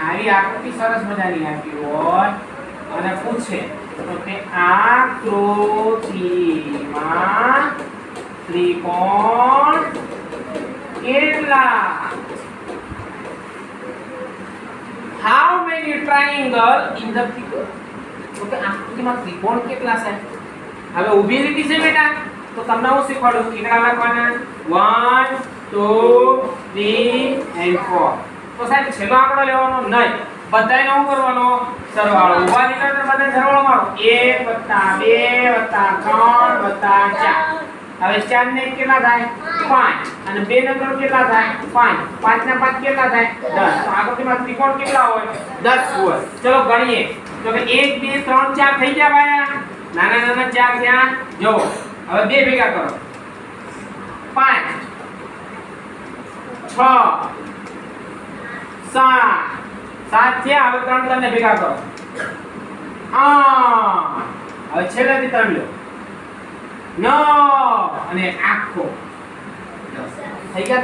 આવી આકૃતિ સરસ મજાની આપી હોય અને પૂછે તો તે આકૃતિમાં ત્રિકોણ કેટલા? How many triangle in the figure? તો કે આકૃતિમાં ત્રિકોણ કેટલા છે? હવે ઊભી લીટી છે બેટા, તો તમને હું શીખવાડું કેટલા લખવાના 1 2 3 and 4. તો સાહેબ છેલ્લો આંકડો લેવાનો નહીં, બધાયનો શું કરવાનો? સરવાળો. ઊભા લીટા પર બધાય સરવાળો મારો 1 2 3 4. હવે 4 ને કેટલા થાય? 5. અને 2 ને 3 કેટલા થાય? 5. 5 ને 5 કેટલા થાય? 10. તો આકૃતિમાં ત્રિકોણ કેટલા હોય? 10 હોય. ચલો ગણીએ. તો કે 1 2 3 4 થઈ ગયા ભાઈ. નાના નાના 4 થયા. જો હવે 2 ભેગા કરો 5 6 7 થયા. હવે 3 ને ભેગા કરો 8. હવે છેલ્લેથી 3 લો 9 અને આખો 10 થઈ ગયા.